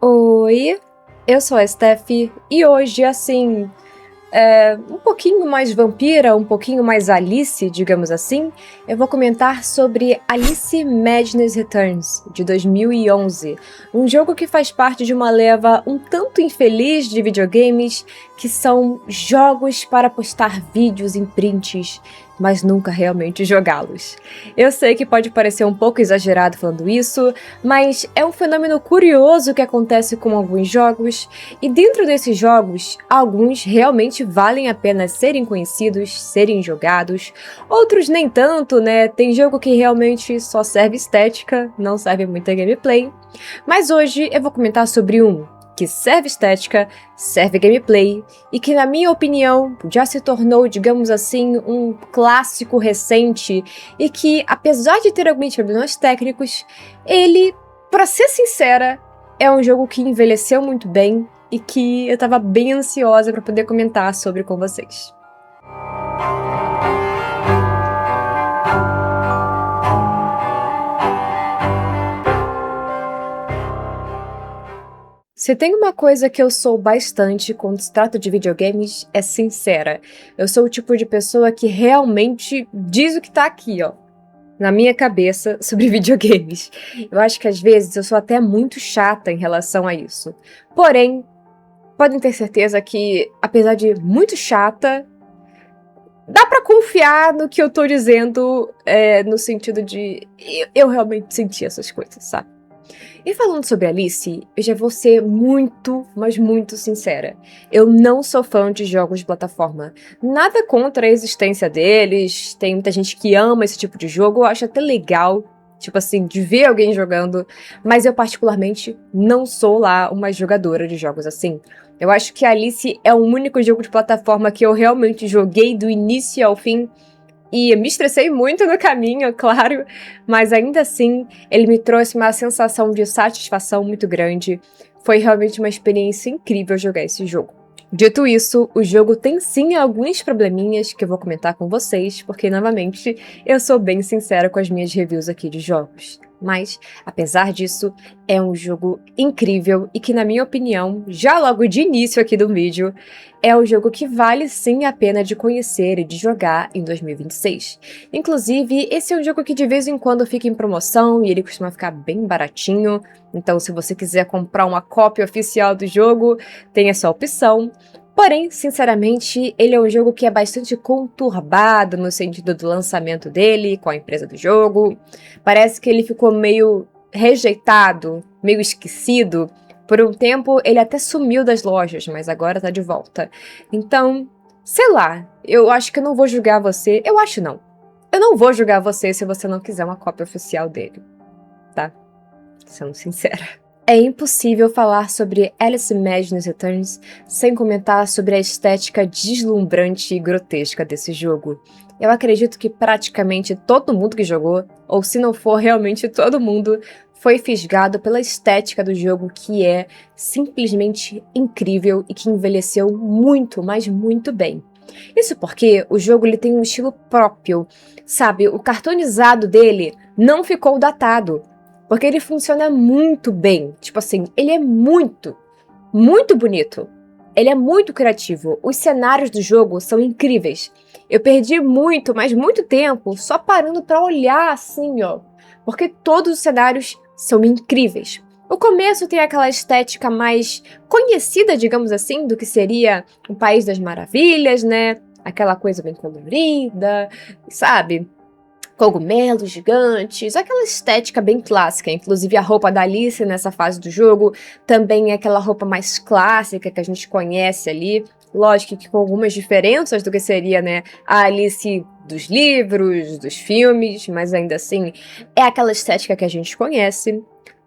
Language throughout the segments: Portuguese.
Oi, eu sou a Steph e hoje, assim, um pouquinho mais vampira, um pouquinho mais Alice, digamos assim, eu vou comentar sobre Alice Madness Returns, de 2011, um jogo que faz parte de uma leva um tanto infeliz de videogames, que são jogos para postar vídeos em prints, mas nunca realmente jogá-los. Eu sei que pode parecer um pouco exagerado falando isso, mas é um fenômeno curioso que acontece com alguns jogos, e dentro desses jogos, alguns realmente valem a pena serem conhecidos, serem jogados, outros nem tanto, né? Tem jogo que realmente só serve estética, não serve muita gameplay. Mas hoje eu vou comentar sobre um que serve estética, serve gameplay e que, na minha opinião, já se tornou, digamos assim, um clássico recente e que, apesar de ter alguns problemas técnicos, ele, pra ser sincera, é um jogo que envelheceu muito bem e que eu tava bem ansiosa pra poder comentar sobre com vocês. Se tem uma coisa que eu sou bastante quando se trata de videogames, é sincera. Eu sou o tipo de pessoa que realmente diz o que tá aqui, ó, na minha cabeça sobre videogames. Eu acho que às vezes eu sou até muito chata em relação a isso. Porém, podem ter certeza que, apesar de muito chata, dá pra confiar no que eu tô dizendo, no sentido de eu realmente senti essas coisas, sabe? E falando sobre Alice, eu já vou ser muito, mas muito sincera. Eu não sou fã de jogos de plataforma. Nada contra a existência deles, tem muita gente que ama esse tipo de jogo, eu acho até legal, tipo assim, de ver alguém jogando, mas eu particularmente não sou lá uma jogadora de jogos assim. Eu acho que Alice é o único jogo de plataforma que eu realmente joguei do início ao fim, e me estressei muito no caminho, é claro, mas ainda assim, ele me trouxe uma sensação de satisfação muito grande. Foi realmente uma experiência incrível jogar esse jogo. Dito isso, o jogo tem sim alguns probleminhas que eu vou comentar com vocês, porque, novamente, eu sou bem sincera com as minhas reviews aqui de jogos. Mas, apesar disso, é um jogo incrível e que, na minha opinião, já logo de início aqui do vídeo, é um jogo que vale sim a pena de conhecer e de jogar em 2026. Inclusive, esse é um jogo que de vez em quando fica em promoção e ele costuma ficar bem baratinho, então se você quiser comprar uma cópia oficial do jogo, tem essa opção. Porém, sinceramente, ele é um jogo que é bastante conturbado no sentido do lançamento dele com a empresa do jogo. Parece que ele ficou meio rejeitado, meio esquecido. Por um tempo, ele até sumiu das lojas, mas agora tá de volta. Então, sei lá, eu acho que eu não vou julgar você. Eu acho não. Eu não vou julgar você se você não quiser uma cópia oficial dele, tá? Sendo sincera. É impossível falar sobre Alice Madness Returns sem comentar sobre a estética deslumbrante e grotesca desse jogo. Eu acredito que praticamente todo mundo que jogou, ou se não for realmente todo mundo, foi fisgado pela estética do jogo, que é simplesmente incrível e que envelheceu muito, mas muito bem. Isso porque o jogo ele tem um estilo próprio, sabe? O cartoonizado dele não ficou datado, porque ele funciona muito bem. Tipo assim, ele é muito, muito bonito. Ele é muito criativo. Os cenários do jogo são incríveis. Eu perdi muito, mas muito tempo só parando pra olhar assim, ó. Porque todos os cenários são incríveis. O começo tem aquela estética mais conhecida, digamos assim, do que seria o País das Maravilhas, né? Aquela coisa bem colorida, sabe? Cogumelos gigantes, aquela estética bem clássica. Inclusive a roupa da Alice nessa fase do jogo também é aquela roupa mais clássica que a gente conhece ali. Lógico que com algumas diferenças do que seria, né, a Alice dos livros, dos filmes, mas ainda assim é aquela estética que a gente conhece.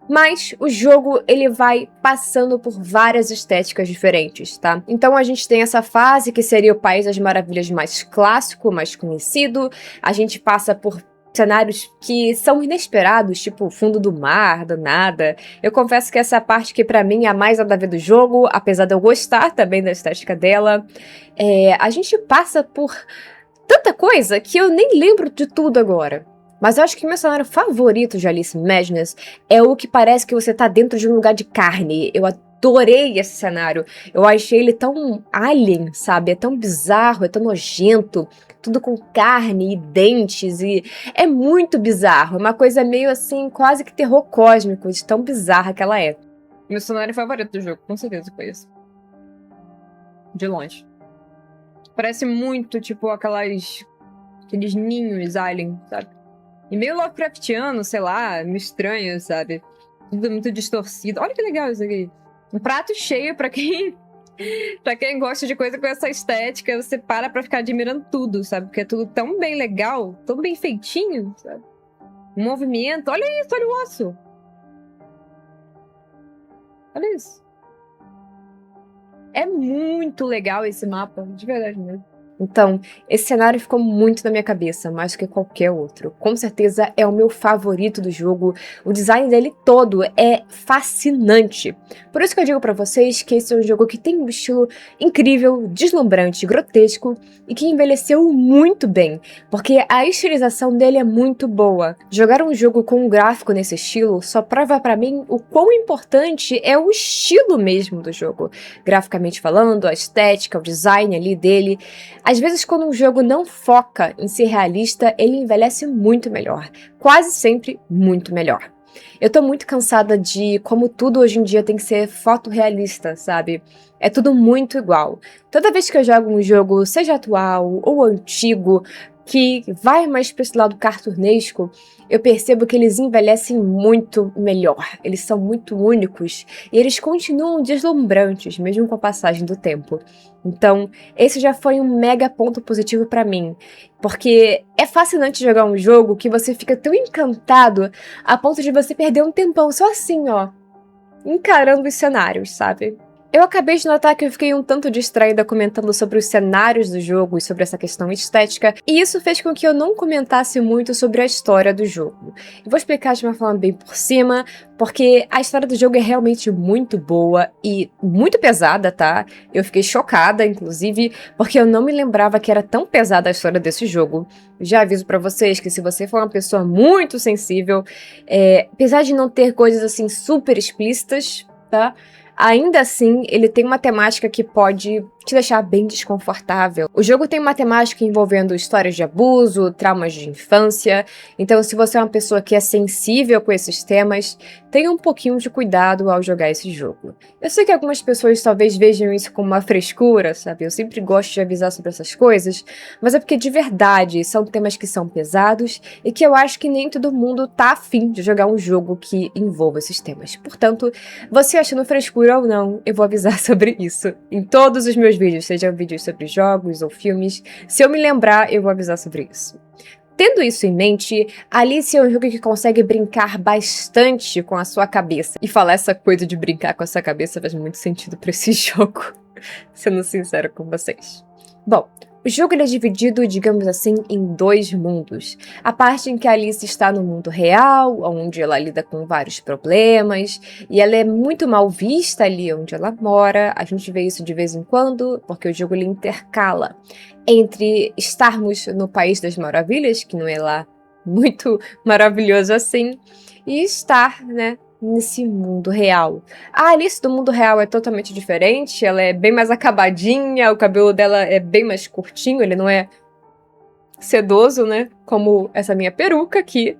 Mas o jogo ele vai passando por várias estéticas diferentes, tá? Então a gente tem essa fase que seria o País das Maravilhas mais clássico, mais conhecido. A gente passa por cenários que são inesperados, tipo fundo do mar, do nada. Eu confesso que essa parte que pra mim é a mais nada a ver do jogo, apesar de eu gostar também da estética dela. A gente passa por tanta coisa que eu nem lembro de tudo agora. Mas eu acho que meu cenário favorito de Alice in Madness é o que parece que você tá dentro de um lugar de carne. Eu adorei esse cenário. Eu achei ele tão alien, sabe? É tão bizarro, é tão nojento. Tudo com carne e dentes e... É muito bizarro. É uma coisa meio assim, quase que terror cósmico, de tão bizarra que ela é. Meu cenário favorito do jogo, com certeza foi esse. De longe. Parece muito, tipo, aqueles ninhos alien, sabe? E meio Lovecraftiano, sei lá, meio estranho, sabe? Tudo muito distorcido. Olha que legal isso aqui. Um prato cheio pra quem... pra quem gosta de coisa com essa estética, você para pra ficar admirando tudo, sabe? Porque é tudo tão bem legal, tão bem feitinho, sabe? O movimento. Olha isso, olha o osso. Olha isso. É muito legal esse mapa, de verdade mesmo. Então, esse cenário ficou muito na minha cabeça, mais que qualquer outro. Com certeza é o meu favorito do jogo. O design dele todo é fascinante. Por isso que eu digo pra vocês que esse é um jogo que tem um estilo incrível, deslumbrante, grotesco e que envelheceu muito bem, porque a estilização dele é muito boa. Jogar um jogo com um gráfico nesse estilo só prova pra mim o quão importante é o estilo mesmo do jogo. Graficamente falando, a estética, o design ali dele. Às vezes, quando um jogo não foca em ser realista, ele envelhece muito melhor. Quase sempre muito melhor. Eu tô muito cansada de como tudo hoje em dia tem que ser fotorrealista, sabe? É tudo muito igual. Toda vez que eu jogo um jogo, seja atual ou antigo, que vai mais pra esse lado cartunesco, eu percebo que eles envelhecem muito melhor. Eles são muito únicos e eles continuam deslumbrantes, mesmo com a passagem do tempo. Então, esse já foi um mega ponto positivo pra mim, porque é fascinante jogar um jogo que você fica tão encantado a ponto de você perder um tempão só assim, ó, encarando os cenários, sabe? Eu acabei de notar que eu fiquei um tanto distraída comentando sobre os cenários do jogo e sobre essa questão estética, e isso fez com que eu não comentasse muito sobre a história do jogo. Eu vou explicar de uma forma bem por cima, porque a história do jogo é realmente muito boa e muito pesada, tá? Eu fiquei chocada, inclusive, porque eu não me lembrava que era tão pesada a história desse jogo. Já aviso pra vocês que se você for uma pessoa muito sensível, apesar de não ter coisas assim super explícitas, tá? Ainda assim, ele tem uma temática que pode te deixar bem desconfortável. O jogo tem uma temática envolvendo histórias de abuso, traumas de infância, então se você é uma pessoa que é sensível com esses temas, tenha um pouquinho de cuidado ao jogar esse jogo. Eu sei que algumas pessoas talvez vejam isso como uma frescura, sabe? Eu sempre gosto de avisar sobre essas coisas, mas é porque de verdade são temas que são pesados e que eu acho que nem todo mundo tá afim de jogar um jogo que envolva esses temas. Portanto, você achando frescura ou não, eu vou avisar sobre isso em todos os meus vídeos, sejam vídeos sobre jogos ou filmes. Se eu me lembrar, eu vou avisar sobre isso. Tendo isso em mente, Alice é um jogo que consegue brincar bastante com a sua cabeça. E falar essa coisa de brincar com a sua cabeça faz muito sentido para esse jogo, sendo sincero com vocês. Bom, o jogo ele é dividido, digamos assim, em dois mundos. A parte em que a Alice está no mundo real, onde ela lida com vários problemas, e ela é muito mal vista ali onde ela mora. A gente vê isso de vez em quando, porque o jogo ele intercala entre estarmos no País das Maravilhas, que não é lá muito maravilhoso assim, e estar, né, nesse mundo real. A Alice do mundo real é totalmente diferente, ela é bem mais acabadinha, o cabelo dela é bem mais curtinho, ele não é sedoso, né, como essa minha peruca aqui.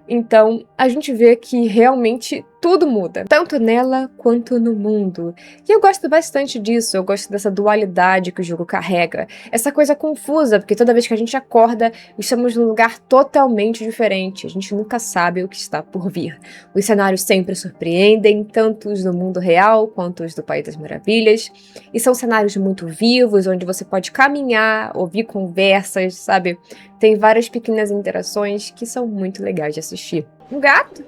Então, a gente vê que realmente tudo muda, tanto nela quanto no mundo. E eu gosto bastante disso, eu gosto dessa dualidade que o jogo carrega. Essa coisa confusa, porque toda vez que a gente acorda, estamos num lugar totalmente diferente. A gente nunca sabe o que está por vir. Os cenários sempre surpreendem, tanto os do mundo real quanto os do País das Maravilhas. E são cenários muito vivos, onde você pode caminhar, ouvir conversas, sabe? Tem várias pequenas interações que são muito legais de assistir. Um gato?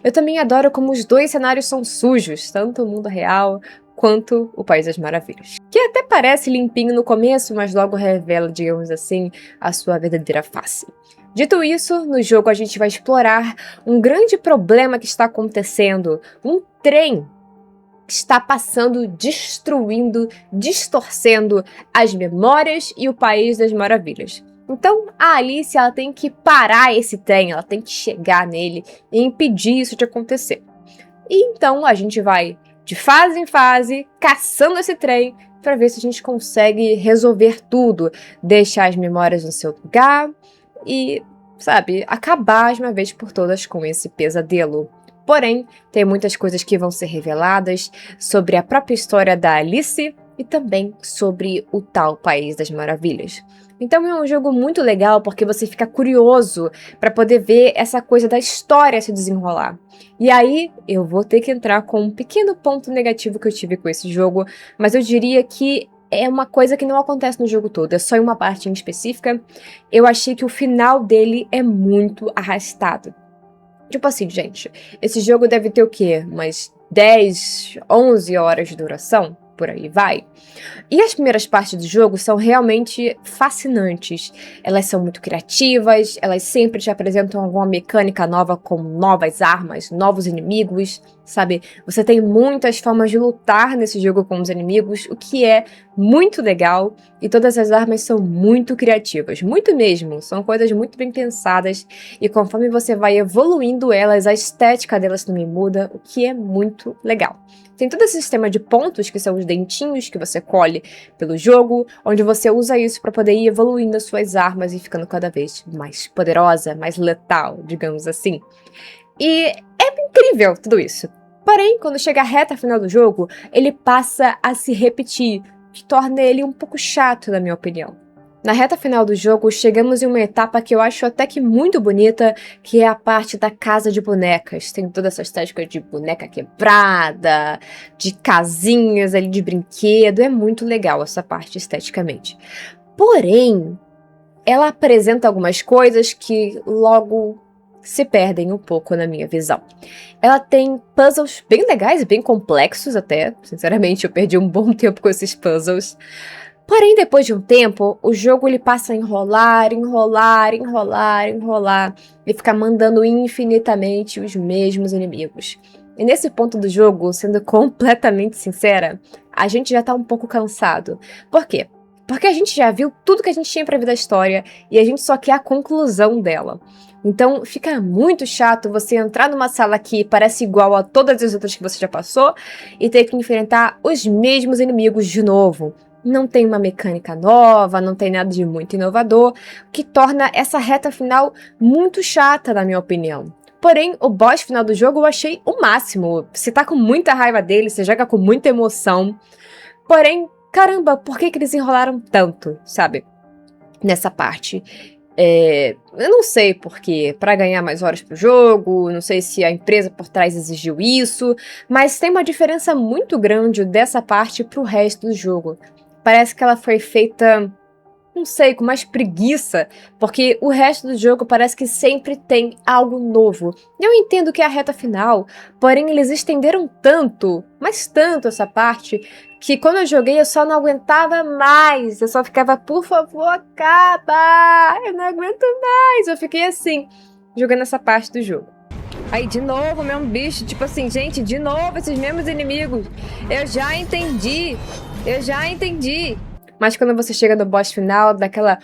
Eu também adoro como os dois cenários são sujos, tanto o mundo real quanto o País das Maravilhas. Que até parece limpinho no começo, mas logo revela, digamos assim, a sua verdadeira face. Dito isso, no jogo a gente vai explorar um grande problema que está acontecendo. Um trem está passando, destruindo, distorcendo as memórias e o País das Maravilhas. Então, a Alice ela tem que parar esse trem, ela tem que chegar nele e impedir isso de acontecer. E então a gente vai de fase em fase, caçando esse trem, para ver se a gente consegue resolver tudo, deixar as memórias no seu lugar e, sabe, acabar de uma vez por todas com esse pesadelo. Porém, tem muitas coisas que vão ser reveladas sobre a própria história da Alice e também sobre o tal País das Maravilhas. Então é um jogo muito legal porque você fica curioso para poder ver essa coisa da história se desenrolar. E aí eu vou ter que entrar com um pequeno ponto negativo que eu tive com esse jogo, mas eu diria que é uma coisa que não acontece no jogo todo, é só em uma parte em específica. Eu achei que o final dele é muito arrastado. Tipo assim, gente, esse jogo deve ter o quê? Umas 10, 11 horas de duração? Por aí vai. E as primeiras partes do jogo são realmente fascinantes. Elas são muito criativas, elas sempre te apresentam alguma mecânica nova, como novas armas, novos inimigos, sabe? Você tem muitas formas de lutar nesse jogo com os inimigos, o que é muito legal. E todas as armas são muito criativas, muito mesmo. São coisas muito bem pensadas. E conforme você vai evoluindo elas, a estética delas também muda, o que é muito legal. Tem todo esse sistema de pontos, que são os dentinhos que você colhe pelo jogo, onde você usa isso para poder ir evoluindo as suas armas e ficando cada vez mais poderosa, mais letal, digamos assim. E é incrível tudo isso. Porém, quando chega a reta final do jogo, ele passa a se repetir, o que torna ele um pouco chato, na minha opinião. Na reta final do jogo, chegamos em uma etapa que eu acho até que muito bonita, que é a parte da casa de bonecas. Tem toda essa estética de boneca quebrada, de casinhas ali de brinquedo. É muito legal essa parte esteticamente. Porém, ela apresenta algumas coisas que logo se perdem um pouco na minha visão. Ela tem puzzles bem legais, bem complexos até. Sinceramente, eu perdi um bom tempo com esses puzzles. Porém, depois de um tempo, o jogo ele passa a enrolar e ficar mandando infinitamente os mesmos inimigos. E nesse ponto do jogo, sendo completamente sincera, a gente já tá um pouco cansado. Por quê? Porque a gente já viu tudo que a gente tinha pra ver da história e a gente só quer a conclusão dela. Então fica muito chato você entrar numa sala que parece igual a todas as outras que você já passou e ter que enfrentar os mesmos inimigos de novo. Não tem uma mecânica nova, não tem nada de muito inovador, o que torna essa reta final muito chata, na minha opinião. Porém, o boss final do jogo eu achei o máximo. Você tá com muita raiva dele, você joga com muita emoção. Porém, caramba, por que eles enrolaram tanto, sabe? Nessa parte. Eu não sei porquê, para ganhar mais horas pro jogo, não sei se a empresa por trás exigiu isso, mas tem uma diferença muito grande dessa parte pro resto do jogo. Parece que ela foi feita, não sei, com mais preguiça, porque o resto do jogo parece que sempre tem algo novo. Eu entendo que é a reta final, porém eles estenderam tanto, mas tanto essa parte, que quando eu joguei eu só não aguentava mais. Eu só ficava, por favor, acaba! Eu não aguento mais! Eu fiquei assim, jogando essa parte do jogo. Aí, de novo, o mesmo bicho, tipo assim, gente, de novo esses mesmos inimigos. Eu já entendi. Mas quando você chega no boss final, dá aquela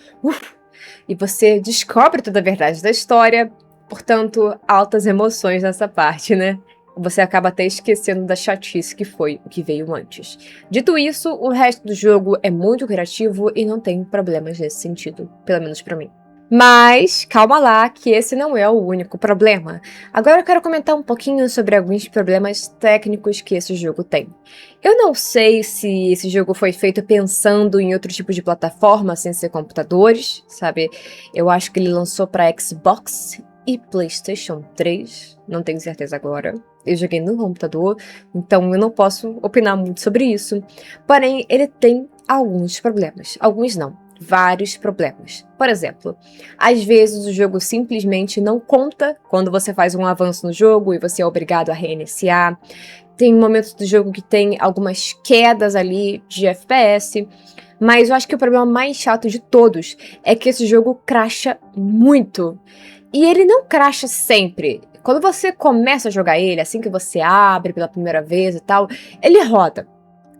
e você descobre toda a verdade da história, portanto, altas emoções nessa parte, né? Você acaba até esquecendo da chatice que foi o que veio antes. Dito isso, o resto do jogo é muito criativo e não tem problemas nesse sentido, pelo menos pra mim. Mas, calma lá, que esse não é o único problema. Agora eu quero comentar um pouquinho sobre alguns problemas técnicos que esse jogo tem. Eu não sei se esse jogo foi feito pensando em outro tipo de plataforma sem ser computadores, sabe? Eu acho que ele lançou para Xbox e PlayStation 3, não tenho certeza agora. Eu joguei no computador, então eu não posso opinar muito sobre isso. Porém, ele tem alguns problemas. Alguns não. Vários problemas. Por exemplo, às vezes o jogo simplesmente não conta quando você faz um avanço no jogo e você é obrigado a reiniciar. Tem momentos do jogo que tem algumas quedas ali de FPS, mas eu acho que o problema mais chato de todos é que esse jogo crasha muito. E ele não crasha sempre. Quando você começa a jogar ele, assim que você abre pela primeira vez e tal, ele roda.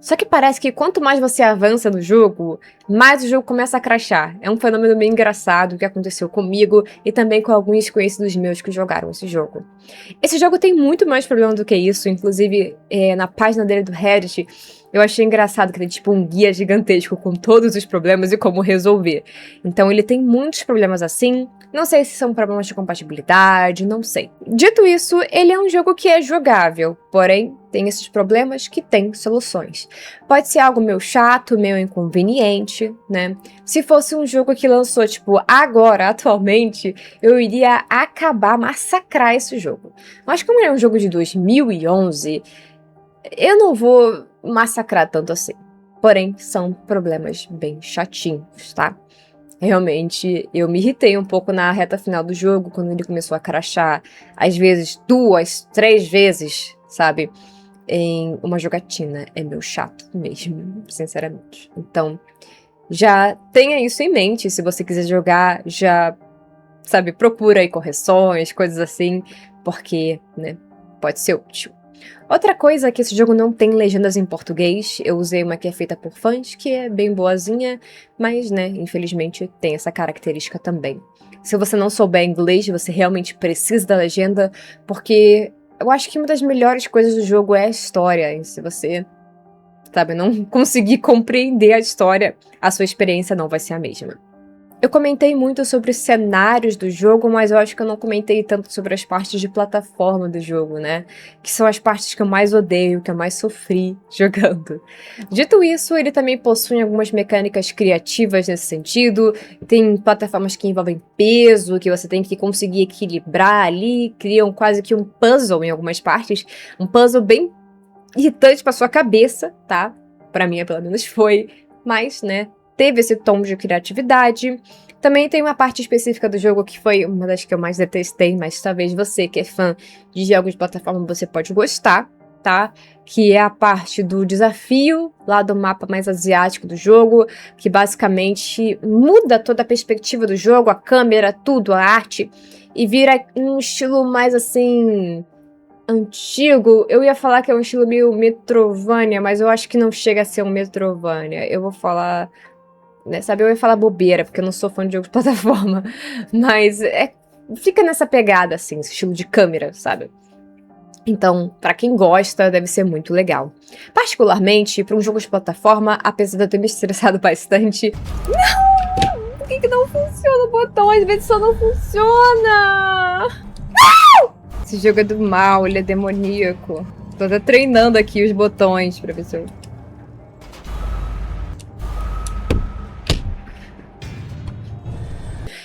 Só que parece que quanto mais você avança no jogo, mais o jogo começa a crashar. É um fenômeno meio engraçado que aconteceu comigo e também com alguns conhecidos meus que jogaram esse jogo. Esse jogo tem muito mais problema do que isso, inclusive na página dele do Reddit, eu achei engraçado que tem tipo um guia gigantesco com todos os problemas e como resolver. Então ele tem muitos problemas assim, não sei se são problemas de compatibilidade, não sei. Dito isso, ele é um jogo que é jogável, porém tem esses problemas que tem soluções. Pode ser algo meio chato, meio inconveniente, né? Se fosse um jogo que lançou, tipo, agora, atualmente, eu iria acabar, massacrar esse jogo. Mas como ele é um jogo de 2011, eu não vou massacrar tanto assim. Porém, são problemas bem chatinhos, tá? Realmente, eu me irritei um pouco na reta final do jogo, quando ele começou a crashar, às vezes 2, 3 vezes, sabe? Em uma jogatina. É meio chato mesmo, sinceramente. Então, já tenha isso em mente. Se você quiser jogar, já, sabe, procura aí correções, coisas assim, porque, né, pode ser útil. Outra coisa é que esse jogo não tem legendas em português. Eu usei uma que é feita por fãs, que é bem boazinha, mas, né, infelizmente tem essa característica também. Se você não souber inglês, você realmente precisa da legenda, porque eu acho que uma das melhores coisas do jogo é a história. E se você, sabe, não conseguir compreender a história, a sua experiência não vai ser a mesma. Eu comentei muito sobre os cenários do jogo, mas eu acho que eu não comentei tanto sobre as partes de plataforma do jogo, né? Que são as partes que eu mais odeio, que eu mais sofri jogando. Dito isso, ele também possui algumas mecânicas criativas nesse sentido. Tem plataformas que envolvem peso, que você tem que conseguir equilibrar ali, criam quase que um puzzle em algumas partes. Um puzzle bem irritante pra sua cabeça, tá? Pra mim, pelo menos foi. Mas, né, teve esse tom de criatividade. Também tem uma parte específica do jogo que foi uma das que eu mais detestei, mas talvez você que é fã de jogos de plataforma você pode gostar, tá? Que é a parte do desafio lá do mapa mais asiático do jogo, que basicamente muda toda a perspectiva do jogo, a câmera, tudo, a arte, e vira um estilo mais assim antigo. Eu ia falar que é um estilo meio Metroidvania, mas eu acho que não chega a ser um Metroidvania. Eu vou falar, né, sabe, eu ia falar bobeira, porque eu não sou fã de jogos de plataforma, mas fica nessa pegada, assim, esse estilo de câmera, sabe? Então, pra quem gosta, deve ser muito legal. Particularmente, pra um jogo de plataforma, apesar de eu ter me estressado bastante... Não! Por que não funciona o botão? Às vezes só não funciona! Esse jogo é do mal, ele é demoníaco. Tô até treinando aqui os botões pra ver se eu...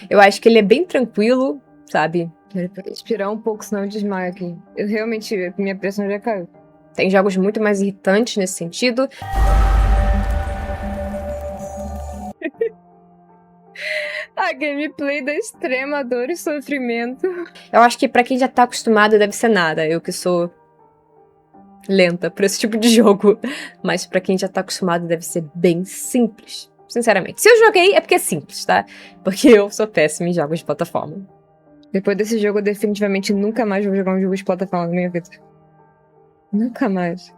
Eu acho que ele é bem tranquilo, sabe? Pra respirar um pouco, senão eu desmaio aqui. Eu realmente, minha pressão já caiu. Tem jogos muito mais irritantes nesse sentido. A gameplay da extrema dor e sofrimento. Eu acho que pra quem já tá acostumado deve ser nada. Eu que sou lenta pra esse tipo de jogo. Mas pra quem já tá acostumado deve ser bem simples. Sinceramente. Se eu joguei é porque é simples, tá? Porque eu sou péssima em jogos de plataforma. Depois desse jogo, eu definitivamente nunca mais vou jogar um jogo de plataforma na minha vida. Nunca mais.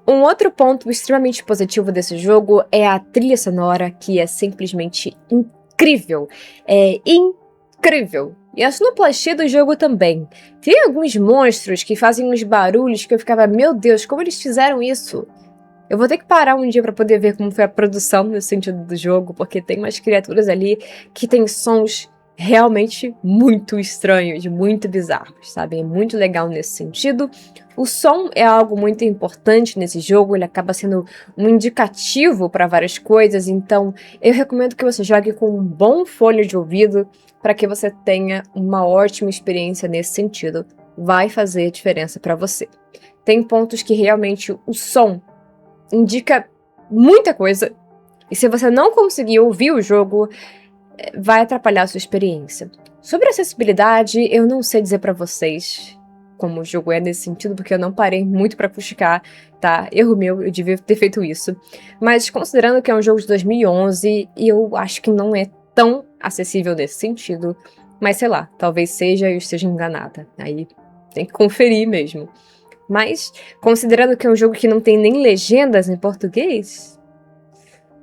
Um outro ponto extremamente positivo desse jogo é a trilha sonora, que é simplesmente incrível. É incrível. E a sonoplastia do jogo também. Tem alguns monstros que fazem uns barulhos que eu ficava, meu Deus, como eles fizeram isso? Eu vou ter que parar um dia pra poder ver como foi a produção nesse sentido do jogo, porque tem umas criaturas ali que tem sons realmente muito estranhos, muito bizarros, sabe? É muito legal nesse sentido. O som é algo muito importante nesse jogo, ele acaba sendo um indicativo para várias coisas, então eu recomendo que você jogue com um bom fone de ouvido para que você tenha uma ótima experiência nesse sentido. Vai fazer diferença para você. Tem pontos que realmente o som indica muita coisa, e se você não conseguir ouvir o jogo, vai atrapalhar a sua experiência. Sobre acessibilidade, eu não sei dizer pra vocês como o jogo é nesse sentido, porque eu não parei muito pra fuxicar, tá? Erro meu, eu devia ter feito isso. Mas considerando que é um jogo de 2011, eu acho que não é tão acessível nesse sentido. Mas sei lá, talvez seja e eu esteja enganada. Aí tem que conferir mesmo. Mas, considerando que é um jogo que não tem nem legendas em português,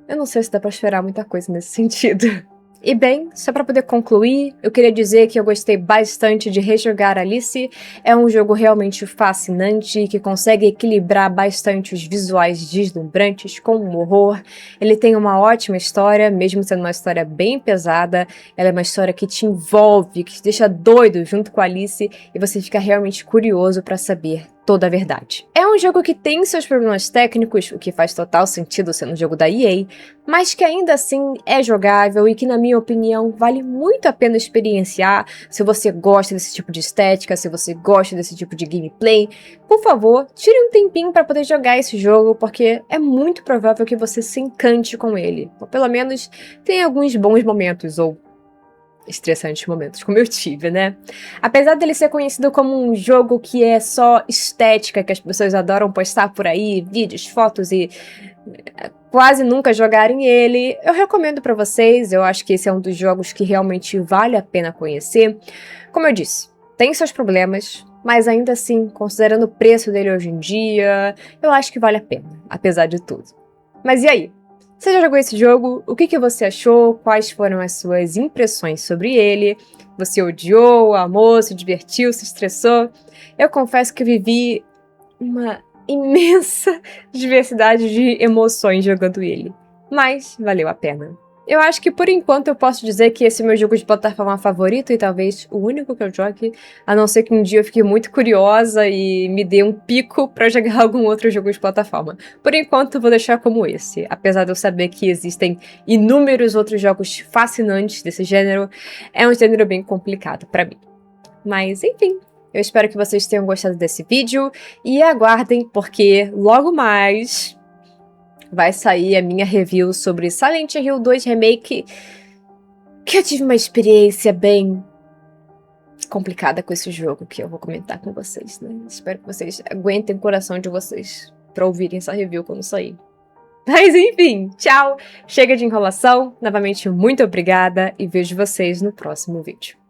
eu não sei se dá pra esperar muita coisa nesse sentido. E bem, só para poder concluir, eu queria dizer que eu gostei bastante de rejogar Alice. É um jogo realmente fascinante, que consegue equilibrar bastante os visuais deslumbrantes com o horror. Ele tem uma ótima história, mesmo sendo uma história bem pesada. Ela é uma história que te envolve, que te deixa doido junto com a Alice, e você fica realmente curioso para saber toda a verdade. É um jogo que tem seus problemas técnicos, o que faz total sentido sendo um jogo da EA, mas que ainda assim é jogável e que, na minha opinião, vale muito a pena experienciar. Se você gosta desse tipo de estética, se você gosta desse tipo de gameplay, por favor, tire um tempinho para poder jogar esse jogo, porque é muito provável que você se encante com ele, ou pelo menos tenha alguns bons momentos, ou estressantes momentos, como eu tive, né? Apesar dele ser conhecido como um jogo que é só estética, que as pessoas adoram postar por aí, vídeos, fotos e quase nunca jogarem ele, eu recomendo pra vocês. Eu acho que esse é um dos jogos que realmente vale a pena conhecer. Como eu disse, tem seus problemas, mas ainda assim, considerando o preço dele hoje em dia, eu acho que vale a pena, apesar de tudo. Mas e aí? Você já jogou esse jogo? O que você achou? Quais foram as suas impressões sobre ele? Você odiou, amou, se divertiu, se estressou? Eu confesso que vivi uma imensa diversidade de emoções jogando ele, mas valeu a pena. Eu acho que por enquanto eu posso dizer que esse é meu jogo de plataforma favorito e talvez o único que eu jogue, a não ser que um dia eu fique muito curiosa e me dê um pico pra jogar algum outro jogo de plataforma. Por enquanto eu vou deixar como esse, apesar de eu saber que existem inúmeros outros jogos fascinantes desse gênero, é um gênero bem complicado pra mim. Mas enfim, eu espero que vocês tenham gostado desse vídeo e aguardem, porque logo mais vai sair a minha review sobre Silent Hill 2 Remake, que eu tive uma experiência bem complicada com esse jogo, que eu vou comentar com vocês, né? Espero que vocês aguentem o coração de vocês pra ouvirem essa review quando sair. Mas enfim, tchau! Chega de enrolação, novamente muito obrigada e vejo vocês no próximo vídeo.